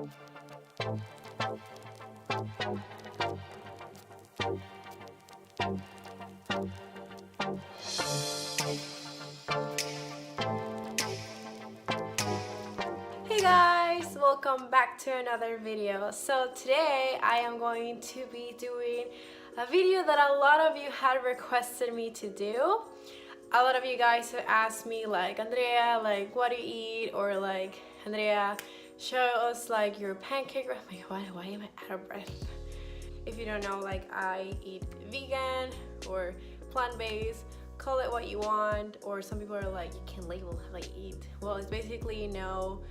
Hey guys, welcome back to another video. So today I am going to be doing a video that a lot of you had requested me to do. A lot of you guys have asked me like, Andrea, like what do you eat? Or like, Andrea, show us like your pancake. Oh my god, why am I out of breath? If you don't know, like I eat vegan or plant-based. Call it what you want, or some people are like, you can label like eat. Well, it's basically no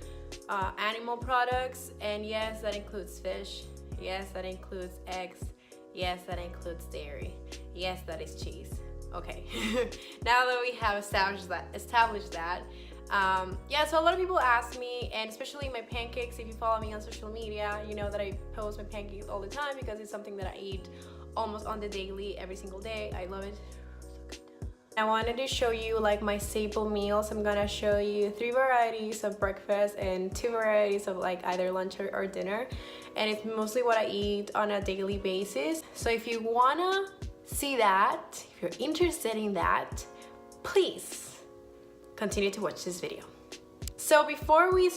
animal products, and yes, that includes fish, yes, that includes eggs, yes, that includes dairy, yes, that is cheese. Okay. Now that we have established that, yeah, so a lot of people ask me, and especially my pancakes, if you follow me on social media, you know that I post my pancakes all the time because it's something that I eat almost on the daily, every single day. I love it. I wanted to show you like my staple meals. I'm gonna show you 3 varieties of breakfast and 2 varieties of like either lunch or dinner, and it's mostly what I eat on a daily basis. So if you wanna see that, if you're interested in that, please continue to watch this video. So before we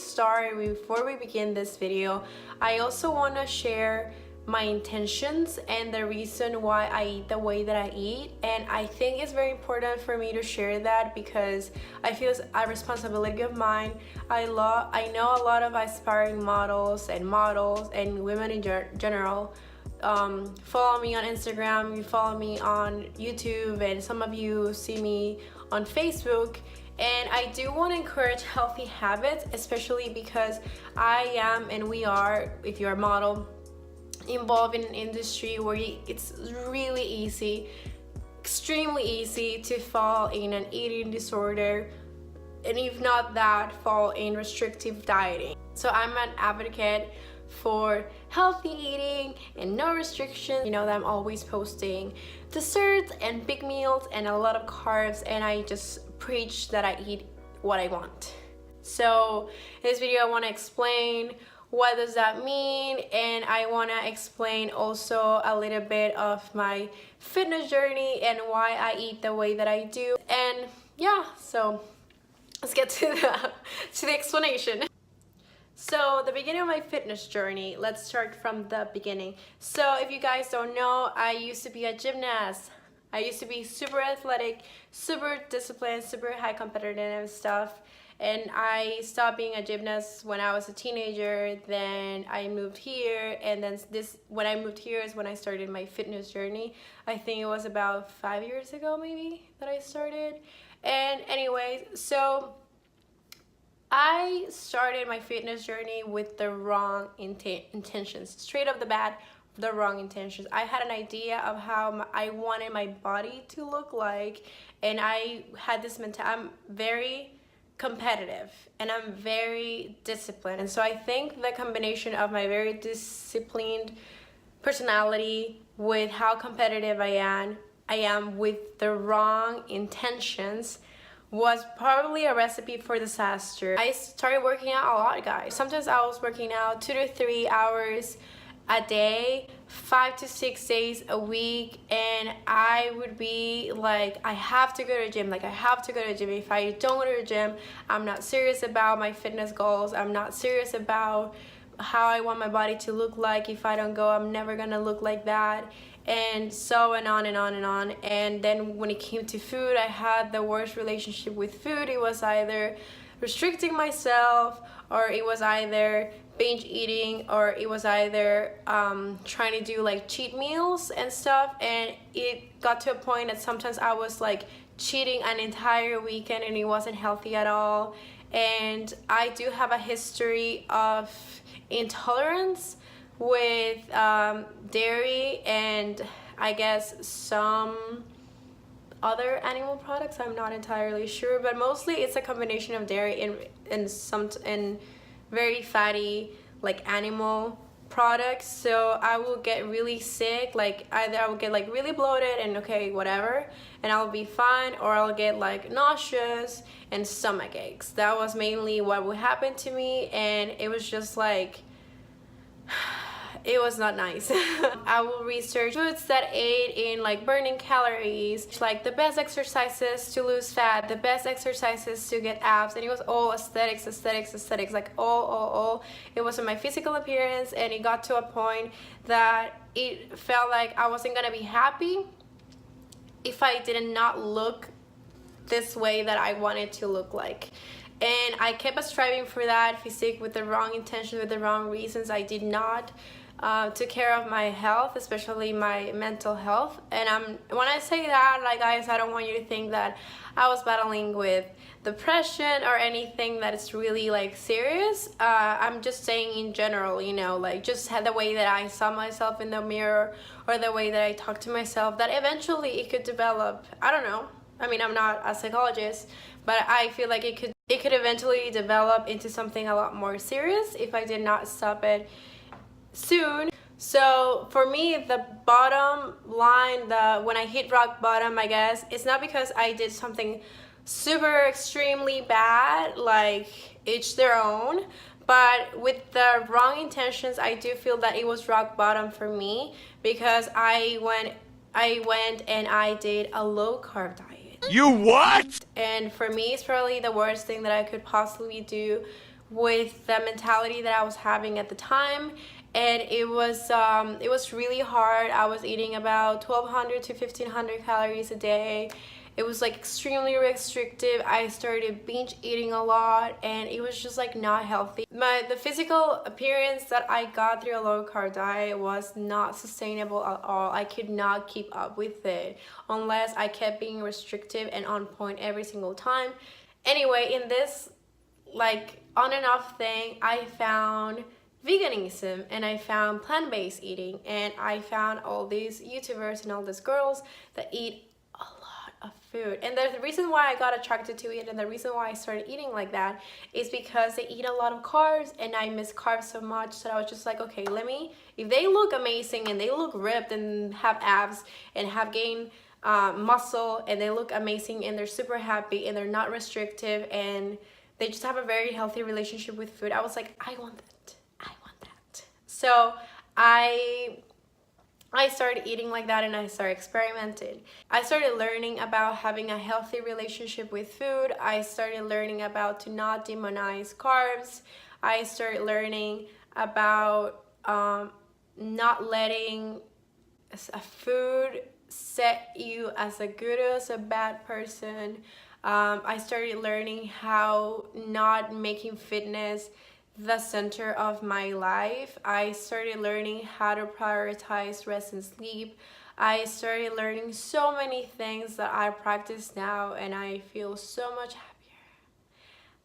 begin this video, I also want to share my intentions and the reason why I eat the way that I eat, and I think it's very important for me to share that because I feel it's a responsibility of mine. I know a lot of aspiring models and women in general follow me on Instagram, you follow me on YouTube, and some of you see me on Facebook. And I do want to encourage healthy habits, especially because I am, and we are, if you're a model, involved in an industry where it's really easy, extremely easy to fall in an eating disorder, and if not that, fall in restrictive dieting. So I'm an advocate for healthy eating and no restrictions. You know that I'm always posting desserts and big meals and a lot of carbs, and I just preach that I eat what I want. So in this video I want to explain what does that mean, and I want to explain also a little bit of my fitness journey and why I eat the way that I do. And yeah, so let's get to the explanation. So the beginning of my fitness journey, let's start from the beginning. So if you guys don't know, I used to be a gymnast. I used to be super athletic, super disciplined, super high competitive stuff. And I stopped being a gymnast when I was a teenager. Then I moved here, and then when I moved here is when I started my fitness journey. I think it was about 5 years ago maybe that I started. And anyways, so I started my fitness journey with the wrong intentions. Straight off the bat, the wrong intentions. I had an idea of how I wanted my body to look like, and I had this mentality. I'm very competitive and I'm very disciplined, and so I think the combination of my very disciplined personality with how competitive I am with the wrong intentions was probably a recipe for disaster. I started working out a lot, guys. Sometimes I was working out 2 to 3 hours a day, 5 to 6 days a week, and I would be like, I have to go to the gym. Like, I have to go to the gym. If I don't go to the gym, I'm not serious about my fitness goals. I'm not serious about how I want my body to look like. If I don't go, I'm never gonna look like that. And so went on and on and on. And then when it came to food, I had the worst relationship with food. It was either restricting myself, or it was either binge eating, or it was either trying to do like cheat meals and stuff. And it got to a point that sometimes I was like cheating an entire weekend, and it wasn't healthy at all. And I do have a history of intolerance with dairy and I guess some other animal products. I'm not entirely sure, but mostly it's a combination of dairy and very fatty like animal products. So I will get really sick, like either I will get like really bloated and okay whatever and I'll be fine, or I'll get like nauseous and stomach aches. That was mainly what would happen to me, and it was just like it was not nice. I will research foods that aid in like burning calories, like the best exercises to lose fat, the best exercises to get abs, and it was all aesthetics, like all. It wasn't my physical appearance, and it got to a point that it felt like I wasn't gonna be happy if I did not look this way that I wanted to look like. And I kept striving for that physique with the wrong intentions, with the wrong reasons. I did not took care of my health, especially my mental health. And when I say that, like, guys, I don't want you to think that I was battling with depression or anything that is really like serious. I'm just saying in general, you know, like just the way that I saw myself in the mirror, or the way that I talked to myself, that eventually it could develop. I don't know, I mean, I'm not a psychologist, but I feel like it could eventually develop into something a lot more serious if I did not stop it soon. So for me, the bottom line, when I hit rock bottom, I guess, it's not because I did something super extremely bad, like each their own, but with the wrong intentions. I do feel that it was rock bottom for me, because I went and I did a low carb diet. You what? And for me, it's probably the worst thing that I could possibly do with the mentality that I was having at the time. And it was really hard. I was eating about 1,200 to 1,500 calories a day. It was like extremely restrictive. I started binge eating a lot, and it was just like not healthy. The physical appearance that I got through a low carb diet was not sustainable at all. I could not keep up with it unless I kept being restrictive and on point every single time. Anyway, in this like on and off thing, I found veganism, and I found plant-based eating, and I found all these YouTubers and all these girls that eat a lot of food. And the reason why I got attracted to it, and the reason why I started eating like that, is because they eat a lot of carbs, and I miss carbs so much that I was just like, okay, if they look amazing and they look ripped and have abs and have gained muscle, and they look amazing and they're super happy and they're not restrictive and they just have a very healthy relationship with food, I was like, I want that. So I started eating like that, and I started experimenting. I started learning about having a healthy relationship with food. I started learning about to not demonize carbs. I started learning about not letting a food set you as a good or as a bad person. I started learning how not making fitness the center of my life. I started learning how to prioritize rest and sleep. I started learning so many things that I practice now, and I feel so much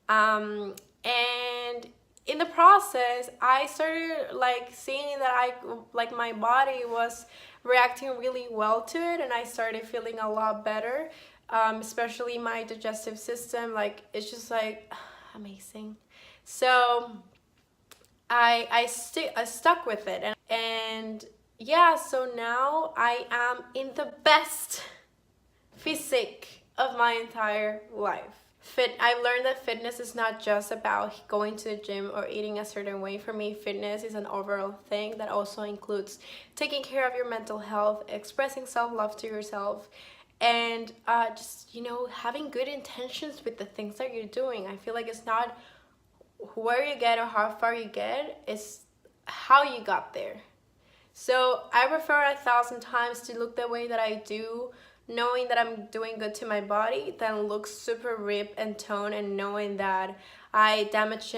happier. And in the process, I started like seeing that my body was reacting really well to it, and I started feeling a lot better, especially my digestive system. Like, it's just like amazing. So I stuck with it, and yeah, so now I am in the best physique of my entire life. I've learned that fitness is not just about going to the gym or eating a certain way. For me, fitness is an overall thing that also includes taking care of your mental health, expressing self-love to yourself, and just, you know, having good intentions with the things that you're doing. I feel like it's not where you get or how far you get, is how you got there. So I prefer 1,000 times to look the way that I do, knowing that I'm doing good to my body, than look super ripped and toned and knowing that I damaged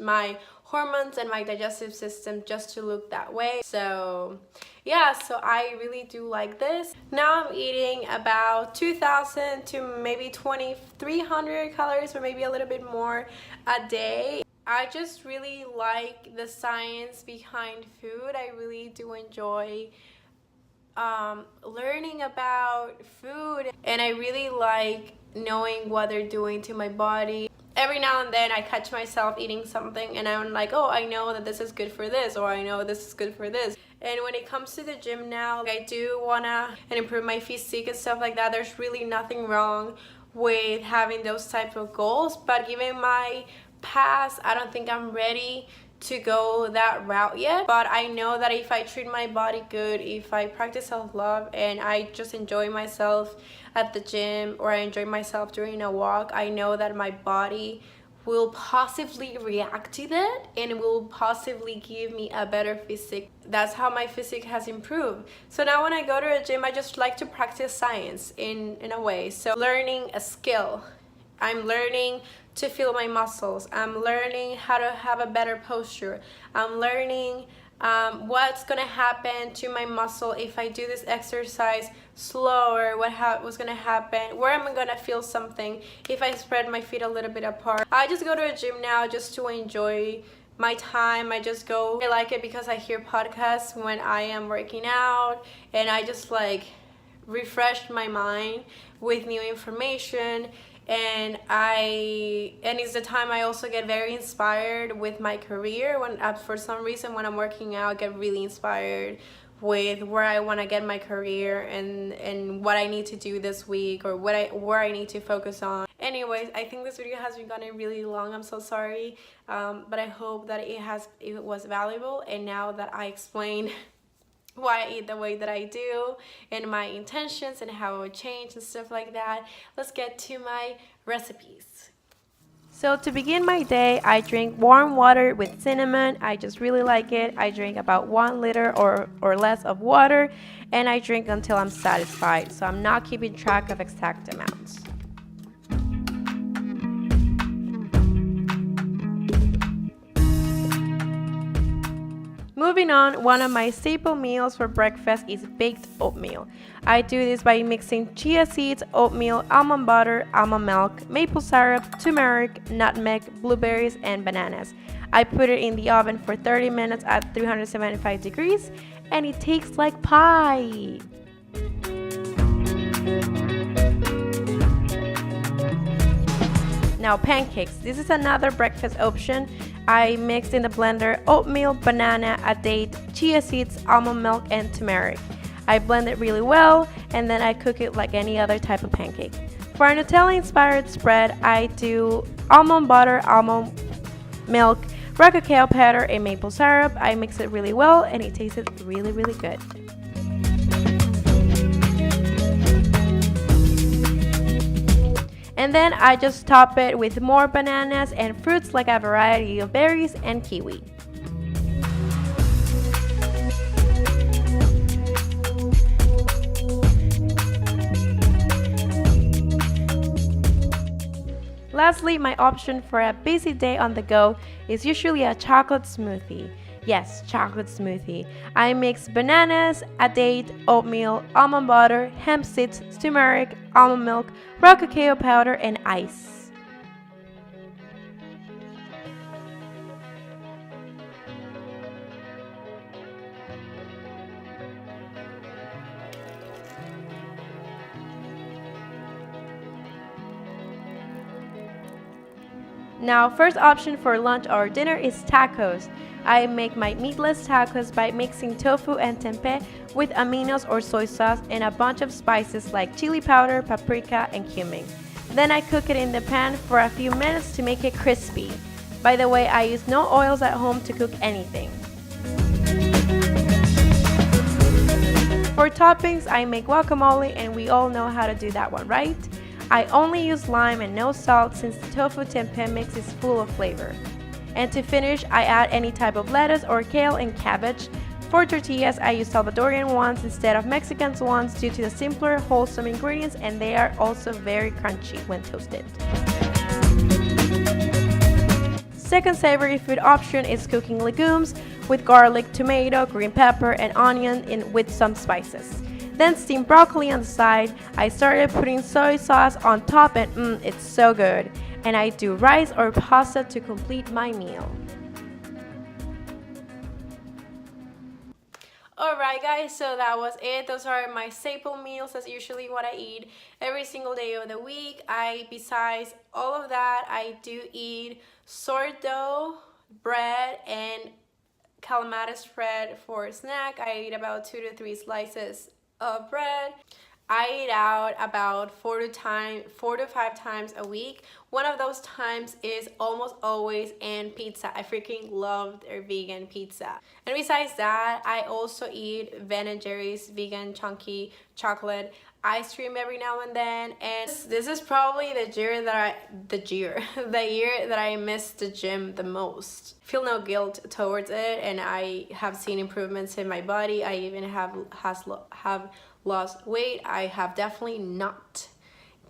my hormones and my digestive system just to look that way. So yeah, so I really do like this. Now I'm eating about 2,000 to maybe 2,300 calories, or maybe a little bit more a day. I just really like the science behind food. I really do enjoy learning about food, and I really like knowing what they're doing to my body. Every now and then I catch myself eating something and I'm like, oh, I know that this is good for this, or I know this is good for this. And when it comes to the gym now, I do wanna improve my physique and stuff like that. There's really nothing wrong with having those type of goals, but given my past, I don't think I'm ready to go that route yet, but I know that if I treat my body good, if I practice self-love and I just enjoy myself at the gym, or I enjoy myself during a walk, I know that my body will positively react to that and will positively give me a better physique. That's how my physique has improved. So now when I go to a gym, I just like to practice science in a way. So learning a skill, I'm learning to feel my muscles, I'm learning how to have a better posture, I'm learning what's gonna happen to my muscle if I do this exercise slower, what's gonna happen, where am I gonna feel something if I spread my feet a little bit apart. I just go to a gym now just to enjoy my time. I just go. I like it because I hear podcasts when I am working out, and I just like refresh my mind with new information. And it's the time I also get very inspired with my career. When for some reason when I'm working out, I get really inspired with where I want to get my career and what I need to do this week, or where I need to focus on. Anyways, I think this video has been going really long. I'm so sorry, but I hope that it was valuable. And now that I explained why I eat the way that I do and my intentions and how it would change and stuff like that, let's get to my recipes. So to begin my day, I drink warm water with cinnamon. I just really like it. I drink about 1 liter or less of water, and I drink until I'm satisfied. So I'm not keeping track of exact amounts. Moving on, one of my staple meals for breakfast is baked oatmeal. I do this by mixing chia seeds, oatmeal, almond butter, almond milk, maple syrup, turmeric, nutmeg, blueberries, and bananas. I put it in the oven for 30 minutes at 375 degrees, and it tastes like pie. Now pancakes. This is another breakfast option. I mixed in the blender oatmeal, banana, a date, chia seeds, almond milk, and turmeric. I blend it really well, and then I cook it like any other type of pancake. For a Nutella-inspired spread, I do almond butter, almond milk, raw cacao powder, and maple syrup. I mix it really well, and it tasted really, really good. And then I just top it with more bananas and fruits like a variety of berries and kiwi. Lastly, my option for a busy day on the go is usually a chocolate smoothie. Yes, chocolate smoothie. I mix bananas, a date, oatmeal, almond butter, hemp seeds, turmeric, almond milk, raw cacao powder, and ice. Now, first option for lunch or dinner is tacos. I make my meatless tacos by mixing tofu and tempeh with aminos or soy sauce and a bunch of spices like chili powder, paprika, and cumin. Then I cook it in the pan for a few minutes to make it crispy. By the way, I use no oils at home to cook anything. For toppings, I make guacamole, and we all know how to do that one, right? I only use lime and no salt since the tofu tempeh mix is full of flavor. And to finish, I add any type of lettuce or kale and cabbage. For tortillas, I use Salvadorian ones instead of Mexican ones due to the simpler, wholesome ingredients, and they are also very crunchy when toasted. Second savory food option is cooking legumes with garlic, tomato, green pepper, and onion with some spices. Then steam broccoli on the side. I started putting soy sauce on top, and it's so good. And I do rice or pasta to complete my meal. Alright guys, so that was it. Those are my staple meals. That's usually what I eat every single day of the week. Besides all of that, I do eat sourdough bread and calamatris bread for a snack. I eat about 2 to 3 slices of bread. I eat out about 4 to 5 times a week. One of those times is almost always in pizza. I freaking love their vegan pizza. And besides that, I also eat Ben & Jerry's vegan chunky chocolate ice cream every now and then. And this is probably the year that I miss the gym the most. Feel no guilt towards it, and I have seen improvements in my body. I even have lost weight. I have definitely not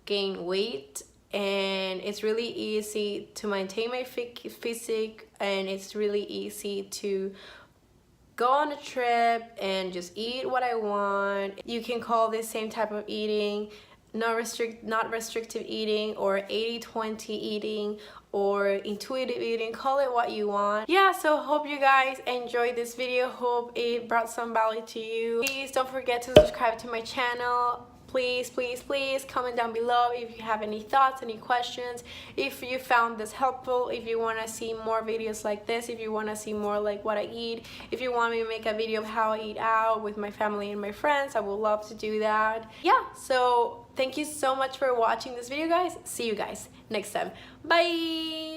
gained weight, and it's really easy to maintain my physique, and it's really easy to go on a trip and just eat what I want. You can call this same type of eating not restrictive eating, or 80-20 eating, or intuitive eating. Call it what you want. Yeah, so hope you guys enjoyed this video. Hope it brought some value to you. Please don't forget to subscribe to my channel. Please comment down below if you have any thoughts, any questions, if you found this helpful, if you want to see more videos like this, if you want to see more like what I eat, if you want me to make a video of how I eat out with my family and my friends, I would love to do that. Yeah, so thank you so much for watching this video, guys. See you guys next time. Bye.